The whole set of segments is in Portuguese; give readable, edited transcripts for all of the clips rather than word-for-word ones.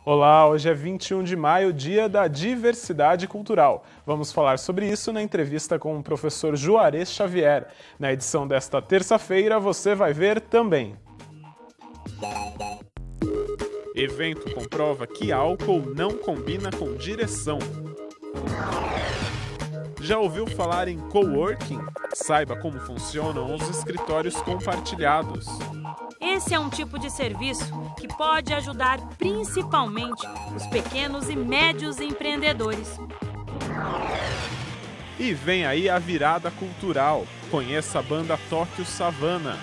Olá, hoje é 21 de maio, dia da diversidade cultural. Vamos falar sobre isso na entrevista com o professor Juarez Xavier. Na edição desta terça-feira você vai ver também. Evento comprova que álcool não combina com direção. Já ouviu falar em coworking? Saiba como funcionam os escritórios compartilhados. Esse é um tipo de serviço que pode ajudar principalmente os pequenos e médios empreendedores. E vem aí a virada cultural. Conheça a banda Tóquio Savana.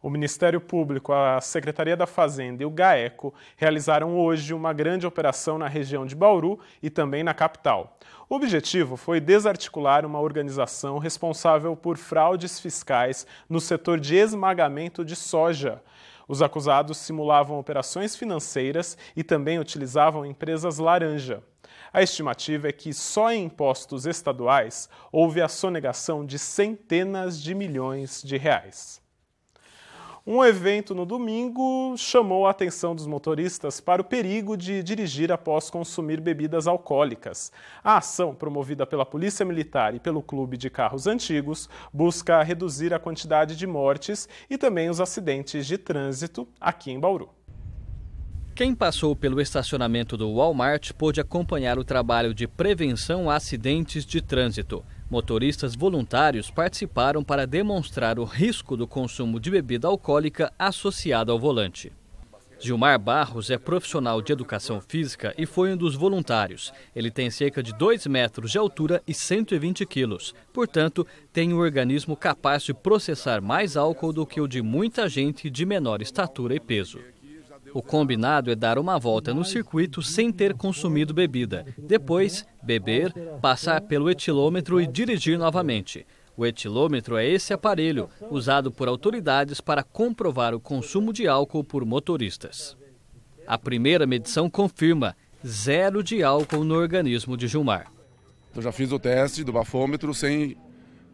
O Ministério Público, a Secretaria da Fazenda e o GAECO realizaram hoje uma grande operação na região de Bauru e também na capital. O objetivo foi desarticular uma organização responsável por fraudes fiscais no setor de esmagamento de soja. Os acusados simulavam operações financeiras e também utilizavam empresas laranja. A estimativa é que só em impostos estaduais houve a sonegação de centenas de milhões de reais. Um evento no domingo chamou a atenção dos motoristas para o perigo de dirigir após consumir bebidas alcoólicas. A ação, promovida pela Polícia Militar e pelo Clube de Carros Antigos, busca reduzir a quantidade de mortes e também os acidentes de trânsito aqui em Bauru. Quem passou pelo estacionamento do Walmart pôde acompanhar o trabalho de prevenção a acidentes de trânsito. Motoristas voluntários participaram para demonstrar o risco do consumo de bebida alcoólica associado ao volante. Gilmar Barros é profissional de educação física e foi um dos voluntários. Ele tem cerca de 2 metros de altura e 120 quilos. Portanto, tem um organismo capaz de processar mais álcool do que o de muita gente de menor estatura e peso. O combinado é dar uma volta no circuito sem ter consumido bebida. Depois, beber, passar pelo etilômetro e dirigir novamente. O etilômetro é esse aparelho, usado por autoridades para comprovar o consumo de álcool por motoristas. A primeira medição confirma 0 de álcool no organismo de Gilmar. Eu já fiz o teste do bafômetro sem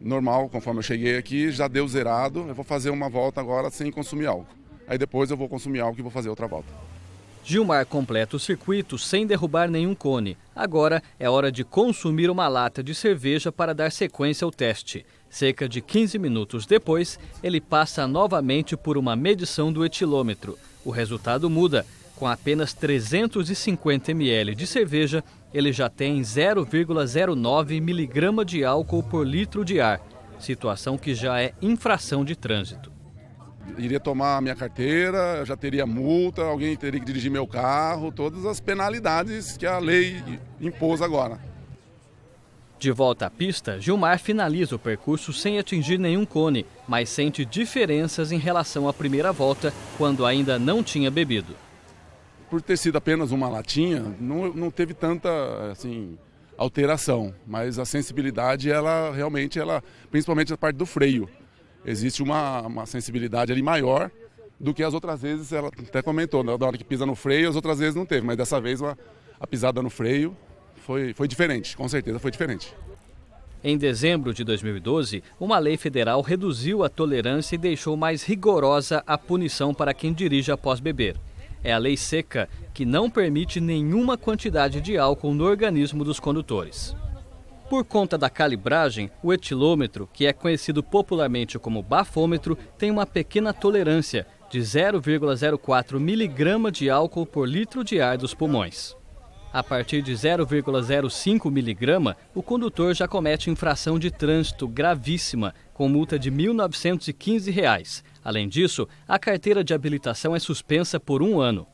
normal, conforme eu cheguei aqui, já deu zerado. Eu vou fazer uma volta agora sem consumir álcool. Aí depois eu vou consumir álcool e vou fazer outra volta. Gilmar completa o circuito sem derrubar nenhum cone. Agora é hora de consumir uma lata de cerveja para dar sequência ao teste. Cerca de 15 minutos depois, ele passa novamente por uma medição do etilômetro. O resultado muda. Com apenas 350 ml de cerveja, ele já tem 0,09 miligrama de álcool por litro de ar. Situação que já é infração de trânsito. Iria tomar a minha carteira, eu já teria multa, alguém teria que dirigir meu carro, todas as penalidades que a lei impôs agora. De volta à pista, Gilmar finaliza o percurso sem atingir nenhum cone, mas sente diferenças em relação à primeira volta, quando ainda não tinha bebido. Por ter sido apenas uma latinha, não teve tanta alteração, mas a sensibilidade, principalmente a parte do freio. Existe uma sensibilidade ali maior do que as outras vezes, ela até comentou, na hora que pisa no freio, as outras vezes não teve, mas dessa vez a pisada no freio foi diferente, com certeza foi diferente. Em dezembro de 2012, uma lei federal reduziu a tolerância e deixou mais rigorosa a punição para quem dirige após beber. É a lei seca, que não permite nenhuma quantidade de álcool no organismo dos condutores. Por conta da calibragem, o etilômetro, que é conhecido popularmente como bafômetro, tem uma pequena tolerância de 0,04 miligrama de álcool por litro de ar dos pulmões. A partir de 0,05 miligrama, o condutor já comete infração de trânsito gravíssima, com multa de R$ 1.915. Além disso, a carteira de habilitação é suspensa por 1 ano.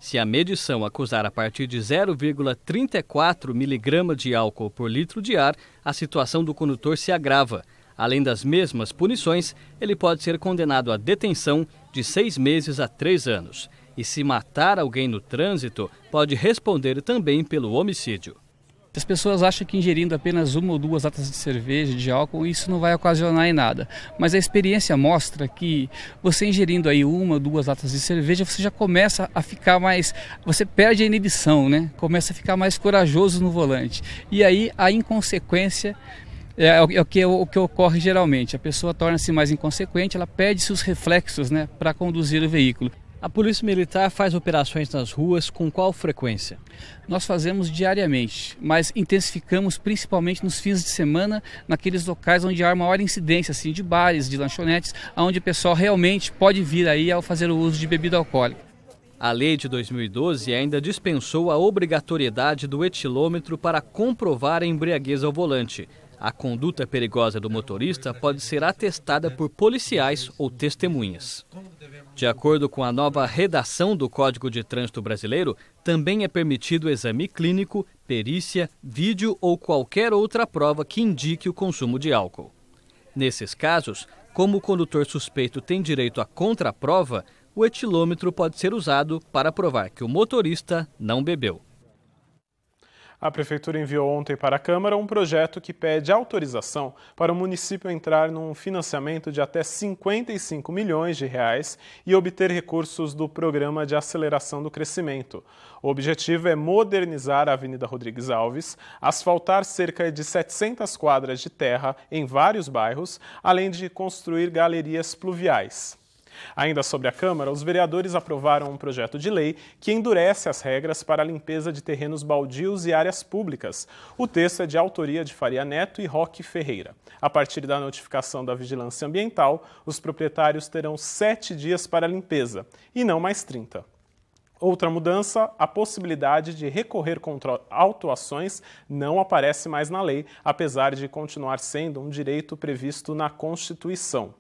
Se a medição acusar a partir de 0,34 miligrama de álcool por litro de ar, a situação do condutor se agrava. Além das mesmas punições, ele pode ser condenado à detenção de 6 meses a 3 anos. E se matar alguém no trânsito, pode responder também pelo homicídio. As pessoas acham que ingerindo apenas 1 ou 2 latas de cerveja, de álcool, isso não vai ocasionar em nada. Mas a experiência mostra que você ingerindo aí 1 ou 2 latas de cerveja, você já começa a ficar mais... Você perde a inibição, né? Começa a ficar mais corajoso no volante. E aí a inconsequência é o que ocorre geralmente. A pessoa torna-se mais inconsequente, ela perde seus reflexos, né, para conduzir o veículo. A Polícia Militar faz operações nas ruas com qual frequência? Nós fazemos diariamente, mas intensificamos principalmente nos fins de semana, naqueles locais onde há maior incidência, assim, de bares, de lanchonetes, onde o pessoal realmente pode vir aí ao fazer o uso de bebida alcoólica. A lei de 2012 ainda dispensou a obrigatoriedade do etilômetro para comprovar a embriaguez ao volante. A conduta perigosa do motorista pode ser atestada por policiais ou testemunhas. De acordo com a nova redação do Código de Trânsito Brasileiro, também é permitido exame clínico, perícia, vídeo ou qualquer outra prova que indique o consumo de álcool. Nesses casos, como o condutor suspeito tem direito à contraprova, o etilômetro pode ser usado para provar que o motorista não bebeu. A Prefeitura enviou ontem para a Câmara um projeto que pede autorização para o município entrar num financiamento de até 55 milhões de reais e obter recursos do Programa de Aceleração do Crescimento. O objetivo é modernizar a Avenida Rodrigues Alves, asfaltar cerca de 700 quadras de terra em vários bairros, além de construir galerias pluviais. Ainda sobre a Câmara, os vereadores aprovaram um projeto de lei que endurece as regras para a limpeza de terrenos baldios e áreas públicas. O texto é de autoria de Faria Neto e Roque Ferreira. A partir da notificação da Vigilância Ambiental, os proprietários terão 7 dias para a limpeza, e não mais 30. Outra mudança, a possibilidade de recorrer contra autuações não aparece mais na lei, apesar de continuar sendo um direito previsto na Constituição.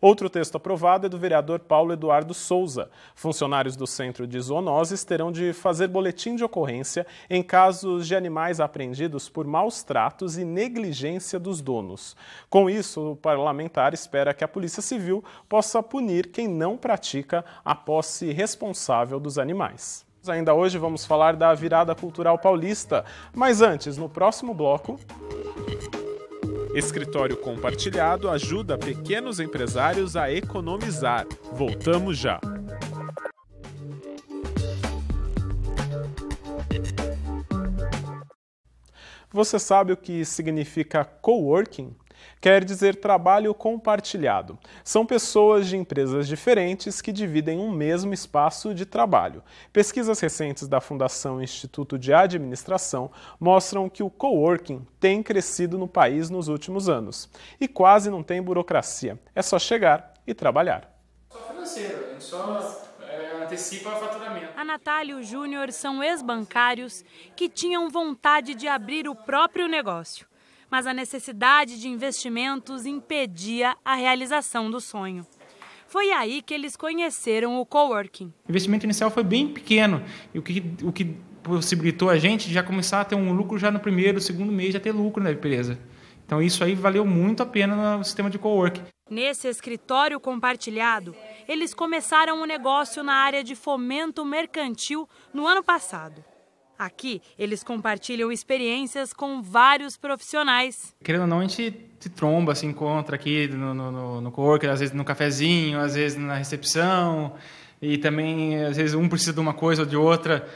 Outro texto aprovado é do vereador Paulo Eduardo Souza. Funcionários do Centro de Zoonoses terão de fazer boletim de ocorrência em casos de animais apreendidos por maus tratos e negligência dos donos. Com isso, o parlamentar espera que a Polícia Civil possa punir quem não pratica a posse responsável dos animais. Ainda hoje vamos falar da virada cultural paulista, mas antes, no próximo bloco... Escritório compartilhado ajuda pequenos empresários a economizar. Voltamos já. Você sabe o que significa coworking? Quer dizer trabalho compartilhado. São pessoas de empresas diferentes que dividem um mesmo espaço de trabalho. Pesquisas recentes da Fundação Instituto de Administração mostram que o coworking tem crescido no país nos últimos anos. E quase não tem burocracia. É só chegar e trabalhar. Só financeiro, a gente só antecipa o faturamento. A Natália e o Júnior são ex-bancários que tinham vontade de abrir o próprio negócio. Mas a necessidade de investimentos impedia a realização do sonho. Foi aí que eles conheceram o coworking. O investimento inicial foi bem pequeno, e o que possibilitou a gente já começar a ter um lucro já no primeiro, segundo mês, já ter lucro na empresa. Então isso aí valeu muito a pena no sistema de coworking. Nesse escritório compartilhado, eles começaram um negócio na área de fomento mercantil no ano passado. Aqui, eles compartilham experiências com vários profissionais. Querendo ou não, a gente se tromba, se encontra aqui no coworking, às vezes no cafezinho, às vezes na recepção. E também, às vezes, um precisa de uma coisa ou de outra.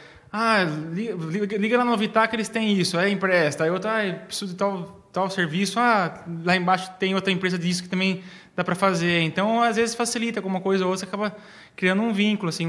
Liga lá no Novitar que eles têm isso, empresta. Aí outro, preciso de tal serviço. Lá embaixo tem outra empresa disso que também dá para fazer. Então, às vezes, facilita com uma coisa ou outra, você acaba criando um vínculo, assim,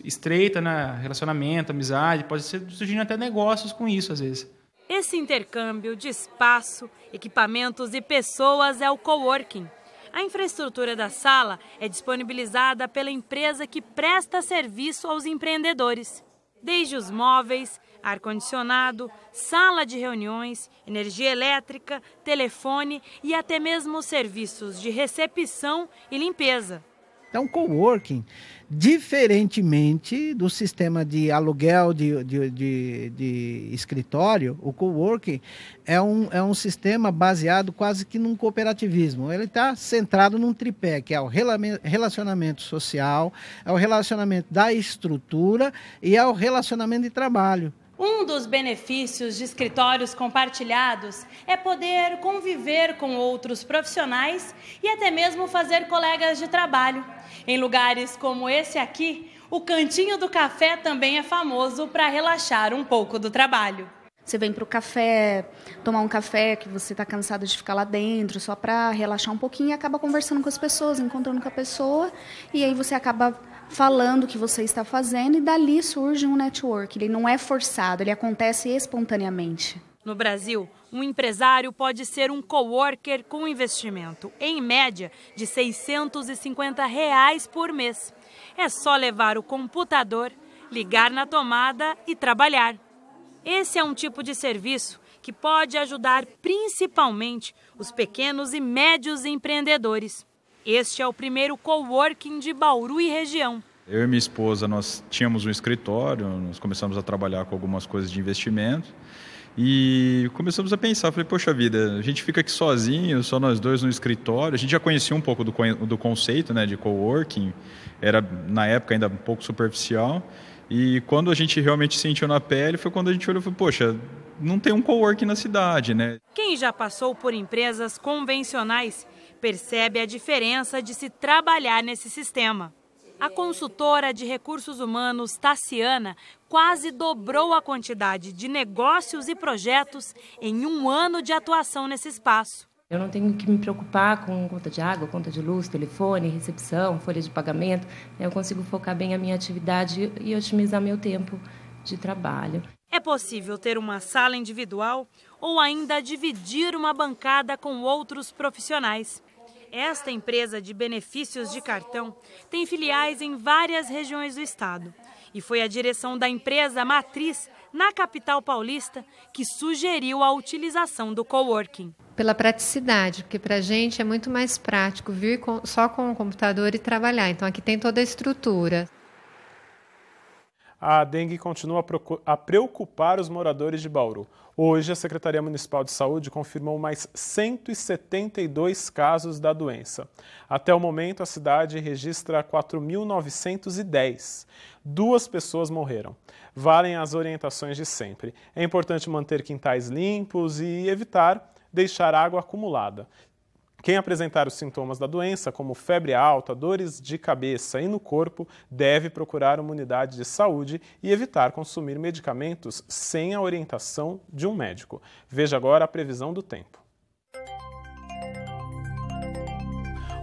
estreita, né? Relacionamento, amizade, pode ser surgindo até negócios com isso, às vezes. Esse intercâmbio de espaço, equipamentos e pessoas é o coworking. A infraestrutura da sala é disponibilizada pela empresa que presta serviço aos empreendedores. Desde os móveis, ar-condicionado, sala de reuniões, energia elétrica, telefone e até mesmo serviços de recepção e limpeza. Então, coworking, diferentemente do sistema de aluguel de escritório, o coworking é um sistema baseado quase que num cooperativismo. Ele está centrado num tripé, que é o relacionamento social, é o relacionamento da estrutura e é o relacionamento de trabalho. Um dos benefícios de escritórios compartilhados é poder conviver com outros profissionais e até mesmo fazer colegas de trabalho. Em lugares como esse aqui, o Cantinho do Café também é famoso para relaxar um pouco do trabalho. Você vem para o café, tomar um café que você está cansado de ficar lá dentro, só para relaxar um pouquinho e acaba conversando com as pessoas, encontrando com a pessoa, e aí você acaba falando o que você está fazendo e dali surge um network. Ele não é forçado, ele acontece espontaneamente. No Brasil, um empresário pode ser um coworker com investimento, em média, de R$ 650 por mês. É só levar o computador, ligar na tomada e trabalhar. Esse é um tipo de serviço que pode ajudar principalmente os pequenos e médios empreendedores. Este é o primeiro coworking de Bauru e região. Eu e minha esposa, nós tínhamos um escritório, nós começamos a trabalhar com algumas coisas de investimento e começamos a pensar, falei, poxa vida, a gente fica aqui sozinho, só nós dois no escritório, a gente já conhecia um pouco do conceito, né, de coworking, era na época ainda um pouco superficial. E quando a gente realmente sentiu na pele, foi quando a gente olhou e falou, poxa, não tem um coworking na cidade, né? Quem já passou por empresas convencionais percebe a diferença de se trabalhar nesse sistema. A consultora de recursos humanos, Tassiana, quase dobrou a quantidade de negócios e projetos em um ano de atuação nesse espaço. Eu não tenho que me preocupar com conta de água, conta de luz, telefone, recepção, folha de pagamento. Eu consigo focar bem a minha atividade e otimizar meu tempo de trabalho. É possível ter uma sala individual ou ainda dividir uma bancada com outros profissionais. Esta empresa de benefícios de cartão tem filiais em várias regiões do estado. E foi a direção da empresa matriz, na capital paulista, que sugeriu a utilização do coworking. Pela praticidade, porque para a gente é muito mais prático vir só com o computador e trabalhar. Então aqui tem toda a estrutura. A dengue continua a preocupar os moradores de Bauru. Hoje, a Secretaria Municipal de Saúde confirmou mais 172 casos da doença. Até o momento, a cidade registra 4.910. 2 pessoas morreram. Valem as orientações de sempre. É importante manter quintais limpos e evitar deixar água acumulada. Quem apresentar os sintomas da doença, como febre alta, dores de cabeça e no corpo, deve procurar uma unidade de saúde e evitar consumir medicamentos sem a orientação de um médico. Veja agora a previsão do tempo.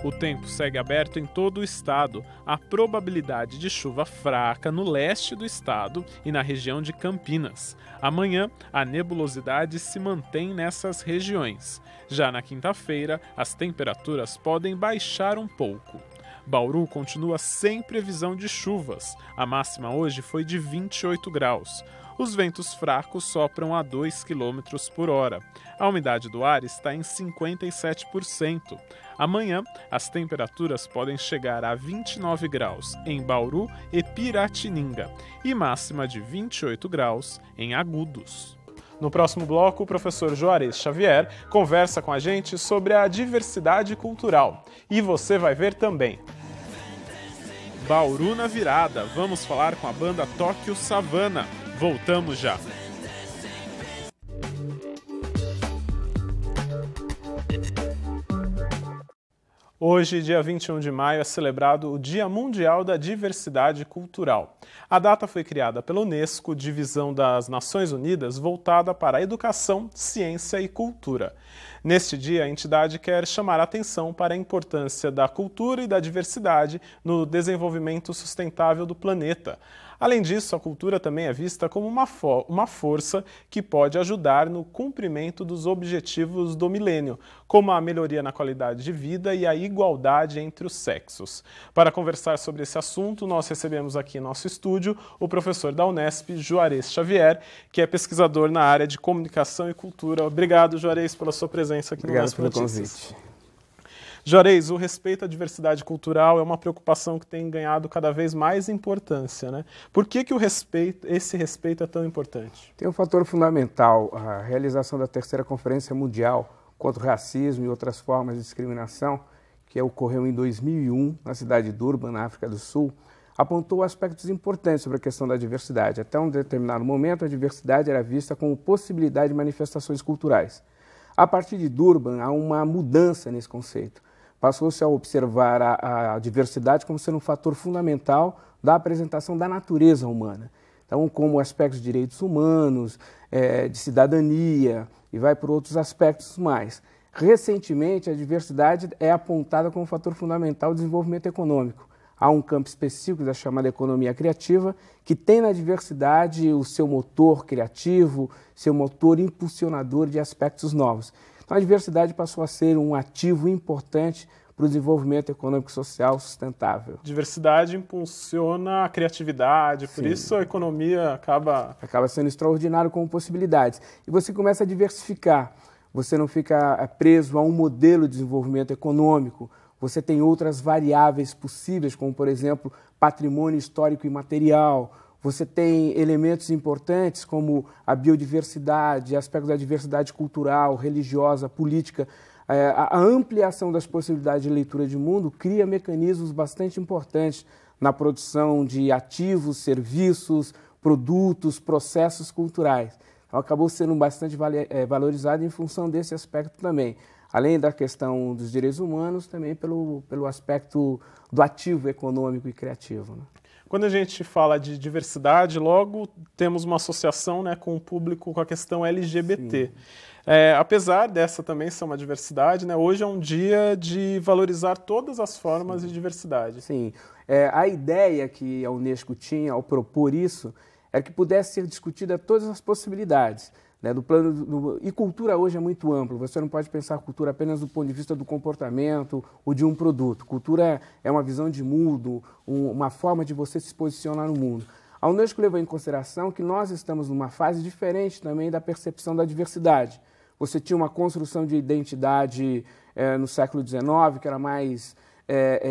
O tempo segue aberto em todo o estado. Há probabilidade de chuva fraca no leste do estado e na região de Campinas. Amanhã, a nebulosidade se mantém nessas regiões. Já na quinta-feira, as temperaturas podem baixar um pouco. Bauru continua sem previsão de chuvas. A máxima hoje foi de 28 graus. Os ventos fracos sopram a 2 km por hora. A umidade do ar está em 57%. Amanhã, as temperaturas podem chegar a 29 graus em Bauru e Piratininga e máxima de 28 graus em Agudos. No próximo bloco, o professor Juarez Xavier conversa com a gente sobre a diversidade cultural. E você vai ver também. Bauru na virada. Vamos falar com a banda Tóquio Savana. Voltamos já. Hoje, dia 21 de maio, é celebrado o Dia Mundial da Diversidade Cultural. A data foi criada pela Unesco, divisão das Nações Unidas, voltada para a educação, ciência e cultura. Neste dia, a entidade quer chamar a atenção para a importância da cultura e da diversidade no desenvolvimento sustentável do planeta. Além disso, a cultura também é vista como uma força que pode ajudar no cumprimento dos objetivos do milênio, como a melhoria na qualidade de vida e a igualdade entre os sexos. Para conversar sobre esse assunto, nós recebemos aqui em nosso estúdio o professor da Unesp, Juarez Xavier, que é pesquisador na área de comunicação e cultura. Obrigado, Juarez, pela sua presença aqui no Nosso Notícias. Obrigado pelo convite. Juarez, o respeito à diversidade cultural é uma preocupação que tem ganhado cada vez mais importância, né? Por que esse respeito é tão importante? Tem um fator fundamental, a realização da terceira Conferência Mundial contra o Racismo e outras formas de discriminação, que ocorreu em 2001, na cidade de Durban, na África do Sul, apontou aspectos importantes sobre a questão da diversidade. Até um determinado momento, a diversidade era vista como possibilidade de manifestações culturais. A partir de Durban, há uma mudança nesse conceito. Passou-se a observar a diversidade como sendo um fator fundamental da apresentação da natureza humana. Então, como aspectos de direitos humanos, de cidadania, e vai por outros aspectos mais. Recentemente, a diversidade é apontada como um fator fundamental do desenvolvimento econômico. Há um campo específico da chamada economia criativa, que tem na diversidade o seu motor criativo, seu motor impulsionador de aspectos novos. Então, a diversidade passou a ser um ativo importante para o desenvolvimento econômico e social sustentável. Diversidade impulsiona a criatividade, por isso a economia acaba sendo extraordinário como possibilidades. E você começa a diversificar, você não fica preso a um modelo de desenvolvimento econômico, você tem outras variáveis possíveis, como, por exemplo, patrimônio histórico e material, você tem elementos importantes como a biodiversidade, aspectos da diversidade cultural, religiosa, política. A ampliação das possibilidades de leitura de mundo cria mecanismos bastante importantes na produção de ativos, serviços, produtos, processos culturais. Então, acabou sendo bastante valorizado em função desse aspecto também. Além da questão dos direitos humanos, também pelo aspecto do ativo econômico e criativo, né? Quando a gente fala de diversidade, logo temos uma associação, né, com o público com a questão LGBT. Apesar dessa também ser uma diversidade, né, hoje é um dia de valorizar todas as formas de diversidade. Sim. A ideia que a Unesco tinha ao propor isso é que pudesse ser discutida todas as possibilidades. Né, e cultura hoje é muito amplo, você não pode pensar cultura apenas do ponto de vista do comportamento ou de um produto. Cultura é uma visão de mundo, uma forma de você se posicionar no mundo. A Unesco levou em consideração que nós estamos numa fase diferente também da percepção da diversidade. Você tinha uma construção de identidade no século XIX, que era mais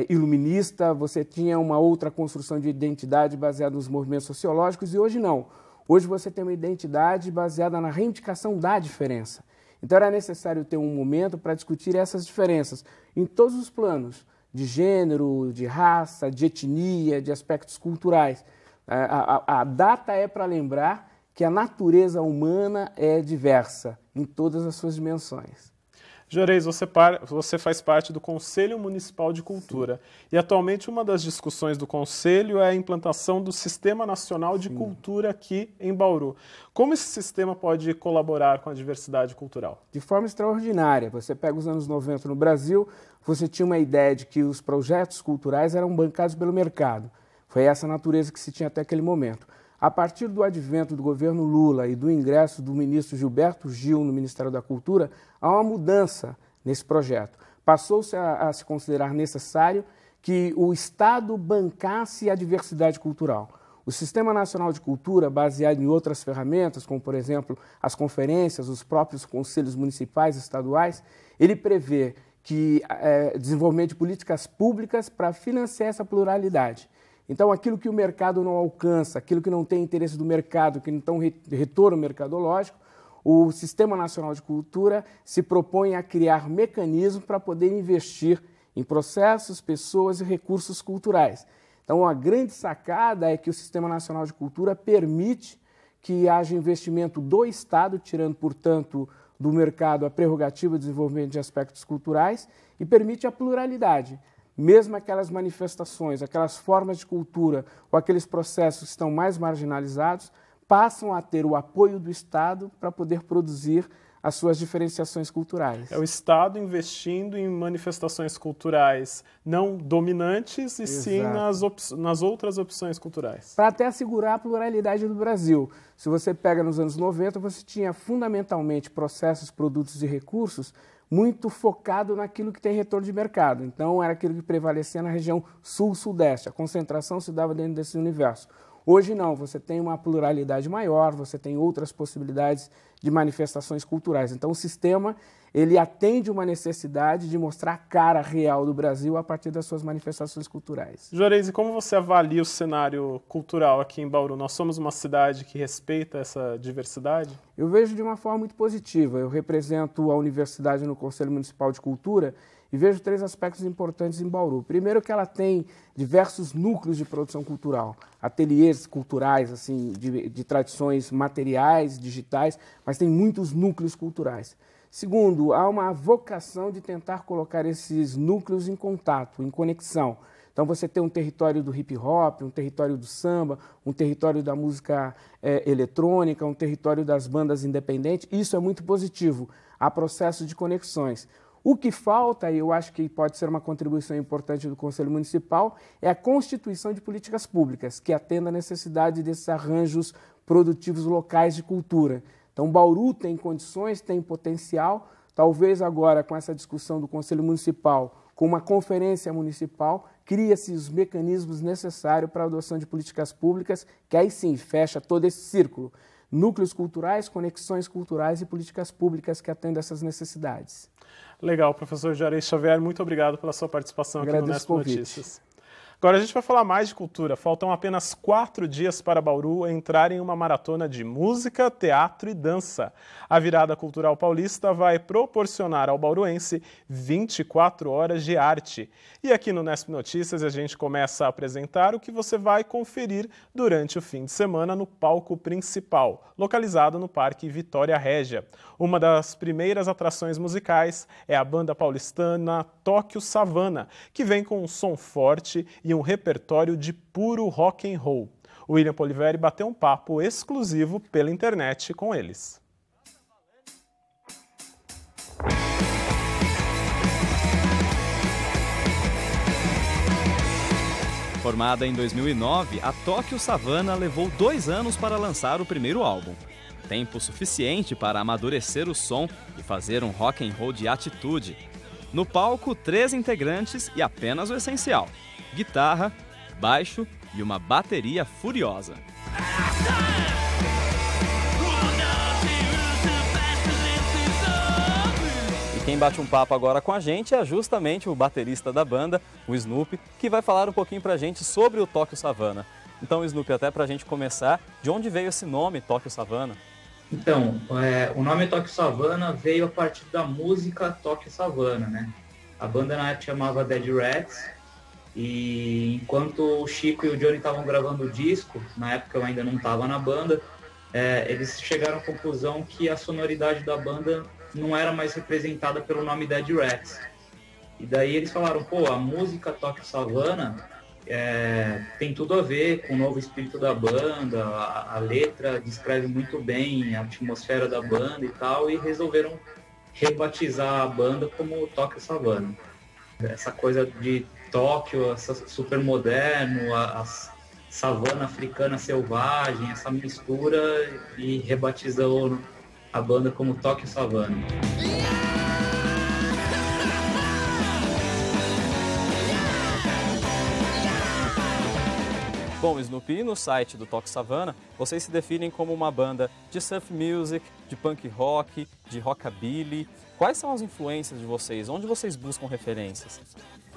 iluminista, você tinha uma outra construção de identidade baseada nos movimentos sociológicos, e hoje não. Hoje você tem uma identidade baseada na reivindicação da diferença. Então era necessário ter um momento para discutir essas diferenças em todos os planos, de gênero, de raça, de etnia, de aspectos culturais. A data é para lembrar que a natureza humana é diversa em todas as suas dimensões. Juarez, você faz parte do Conselho Municipal de Cultura. Sim. E atualmente uma das discussões do Conselho é a implantação do Sistema Nacional de Cultura aqui em Bauru. Como esse sistema pode colaborar com a diversidade cultural? De forma extraordinária. Você pega os anos 90 no Brasil, você tinha uma ideia de que os projetos culturais eram bancados pelo mercado. Foi essa a natureza que se tinha até aquele momento. A partir do advento do governo Lula e do ingresso do ministro Gilberto Gil no Ministério da Cultura, há uma mudança nesse projeto. Passou-se a se considerar necessário que o Estado bancasse a diversidade cultural. O Sistema Nacional de Cultura, baseado em outras ferramentas, como, por exemplo, as conferências, os próprios conselhos municipais e estaduais, ele prevê que desenvolvimento de políticas públicas para financiar essa pluralidade. Então, aquilo que o mercado não alcança, aquilo que não tem interesse do mercado, que não tem retorno mercadológico, o Sistema Nacional de Cultura se propõe a criar mecanismos para poder investir em processos, pessoas e recursos culturais. Então, a grande sacada é que o Sistema Nacional de Cultura permite que haja investimento do Estado, tirando, portanto, do mercado a prerrogativa de desenvolvimento de aspectos culturais, e permite a pluralidade. Mesmo aquelas manifestações, aquelas formas de cultura ou aqueles processos que estão mais marginalizados, passam a ter o apoio do Estado para poder produzir as suas diferenciações culturais. É o Estado investindo em manifestações culturais não dominantes, e sim nas outras opções culturais. Para até assegurar a pluralidade do Brasil. Se você pega nos anos 90, você tinha fundamentalmente processos, produtos e recursos muito focado naquilo que tem retorno de mercado. Então, era aquilo que prevalecia na região sul-sudeste. A concentração se dava dentro desse universo. Hoje não, você tem uma pluralidade maior, você tem outras possibilidades de manifestações culturais. Então, o sistema ele atende uma necessidade de mostrar a cara real do Brasil a partir das suas manifestações culturais. Juarez, e como você avalia o cenário cultural aqui em Bauru? Nós somos uma cidade que respeita essa diversidade? Eu vejo de uma forma muito positiva. Eu represento a universidade no Conselho Municipal de Cultura e vejo 3 aspectos importantes em Bauru. Primeiro, que ela tem diversos núcleos de produção cultural, ateliês culturais, assim, de tradições materiais, digitais, mas tem muitos núcleos culturais. Segundo, há uma vocação de tentar colocar esses núcleos em contato, em conexão. Então você tem um território do hip hop, um território do samba, um território da música eletrônica, um território das bandas independentes. Isso é muito positivo. Há processo de conexões. O que falta, e eu acho que pode ser uma contribuição importante do Conselho Municipal, é a constituição de políticas públicas que atendam à necessidade desses arranjos produtivos locais de cultura. Então, Bauru tem condições, tem potencial, talvez agora com essa discussão do Conselho Municipal, com uma conferência municipal, cria-se os mecanismos necessários para a adoção de políticas públicas, que aí sim fecha todo esse círculo. Núcleos culturais, conexões culturais e políticas públicas que atendem a essas necessidades. Legal, professor Juarez Xavier, muito obrigado pela sua participação aqui no Nesp Notícias. Agora a gente vai falar mais de cultura. Faltam apenas 4 dias para Bauru entrar em uma maratona de música, teatro e dança. A Virada Cultural Paulista vai proporcionar ao bauruense 24 horas de arte. E aqui no Nesp Notícias a gente começa a apresentar o que você vai conferir durante o fim de semana no palco principal, localizado no Parque Vitória Régia. Uma das primeiras atrações musicais é a banda paulistana Tóquio Savana, que vem com um som forte e um repertório de puro rock and roll. O William Poliveri bateu um papo exclusivo pela internet com eles. Formada em 2009, a Tóquio Savana levou 2 anos para lançar o primeiro álbum. Tempo suficiente para amadurecer o som e fazer um rock and roll de atitude. No palco, 3 integrantes e apenas o essencial: guitarra, baixo e uma bateria furiosa. E quem bate um papo agora com a gente é justamente o baterista da banda, o Snoopy, que vai falar um pouquinho pra gente sobre o Tóquio Savana. Então, Snoopy, até pra gente começar, de onde veio esse nome, Tóquio Savana? Então, o nome Tóquio Savana veio a partir da música Tóquio Savana, né? A banda na época chamava Dead Rats, e enquanto o Chico e o Johnny estavam gravando o disco, na época eu ainda não estava na banda, eles chegaram à conclusão que a sonoridade da banda não era mais representada pelo nome Dead Rats. E daí eles falaram, pô, a música Tóquio Savana tem tudo a ver com o novo espírito da banda, a letra descreve muito bem a atmosfera da banda e tal, e resolveram rebatizar a banda como Tóquio Savana. Essa coisa de Tóquio, essa super moderno, a savana africana selvagem, essa mistura, e rebatizou a banda como Tóquio Savana. Bom, Snoopy, no site do Tóquio Savana, vocês se definem como uma banda de surf music, de punk rock, de rockabilly. Quais são as influências de vocês? Onde vocês buscam referências?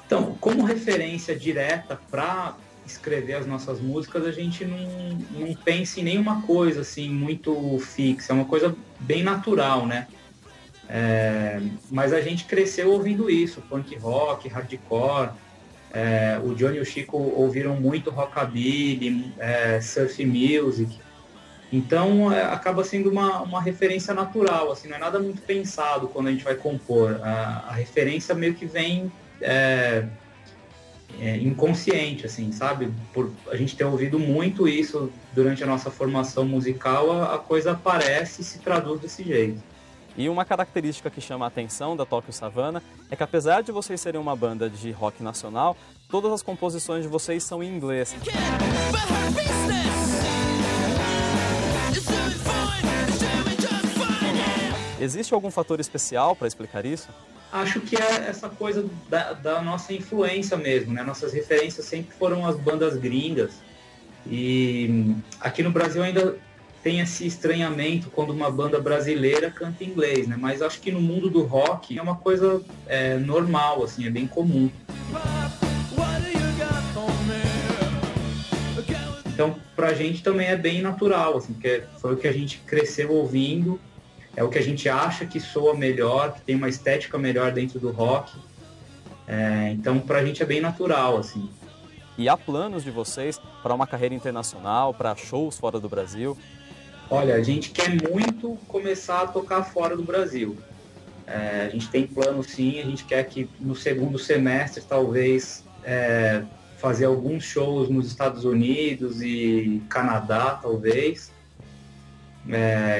Então, como referência direta para escrever as nossas músicas, a gente não pensa em nenhuma coisa assim muito fixa, é uma coisa bem natural, né? Mas a gente cresceu ouvindo isso, punk rock, hardcore. O Johnny e o Chico ouviram muito rockabilly, surf music. Então acaba sendo uma referência natural, assim, não é nada muito pensado quando a gente vai compor. A referência meio que vem inconsciente, assim, sabe? Por a gente ter ouvido muito isso durante a nossa formação musical, a coisa aparece e se traduz desse jeito. E uma característica que chama a atenção da Tóquio Savana é que, apesar de vocês serem uma banda de rock nacional, todas as composições de vocês são em inglês. Existe algum fator especial para explicar isso? Acho que é essa coisa da nossa influência mesmo, né? Nossas referências sempre foram as bandas gringas. E aqui no Brasil ainda tem esse estranhamento quando uma banda brasileira canta em inglês, né? Mas acho que no mundo do rock é uma coisa normal, assim, é bem comum. Então, pra gente também é bem natural, assim, porque foi o que a gente cresceu ouvindo, é o que a gente acha que soa melhor, que tem uma estética melhor dentro do rock. Então, pra gente é bem natural, assim. E há planos de vocês para uma carreira internacional, para shows fora do Brasil? Olha, a gente quer muito começar a tocar fora do Brasil. A gente tem plano sim, a gente quer que no segundo semestre talvez fazer alguns shows nos Estados Unidos e Canadá, talvez.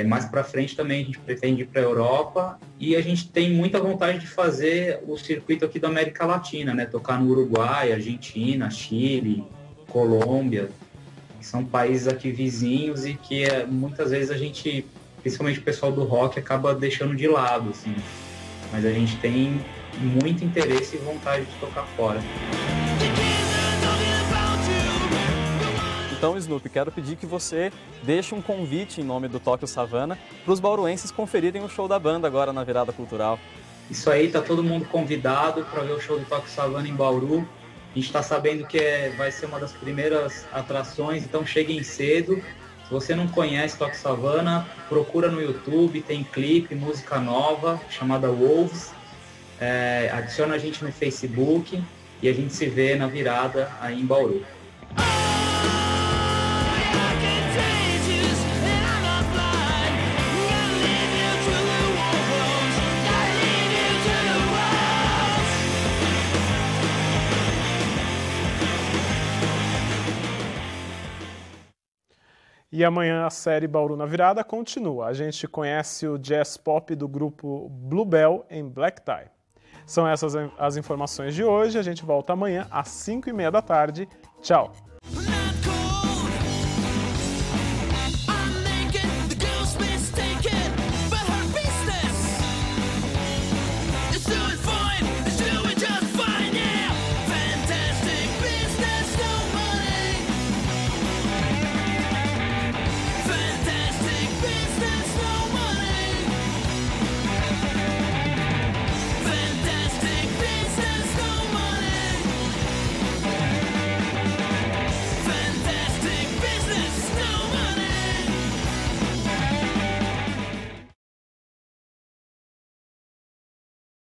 Mais para frente também a gente pretende ir para a Europa e a gente tem muita vontade de fazer o circuito aqui da América Latina, né? Tocar no Uruguai, Argentina, Chile, Colômbia. São países aqui vizinhos e que muitas vezes a gente, principalmente o pessoal do rock, acaba deixando de lado, assim. Mas a gente tem muito interesse e vontade de tocar fora. Então, Snoopy, quero pedir que você deixe um convite em nome do Tóquio Savana para os bauruenses conferirem o show da banda agora na virada cultural. Isso aí, tá todo mundo convidado para ver o show do Tóquio Savana em Bauru. A gente está sabendo que vai ser uma das primeiras atrações, então cheguem cedo. Se você não conhece Tóquio Savana, procura no YouTube, tem clipe, música nova, chamada Wolves. Adiciona a gente no Facebook e a gente se vê na virada aí em Bauru. E amanhã a série Bauru na Virada continua. A gente conhece o jazz pop do grupo Bluebell em Black Tie. São essas as informações de hoje. A gente volta amanhã às 5h30 da tarde. Tchau!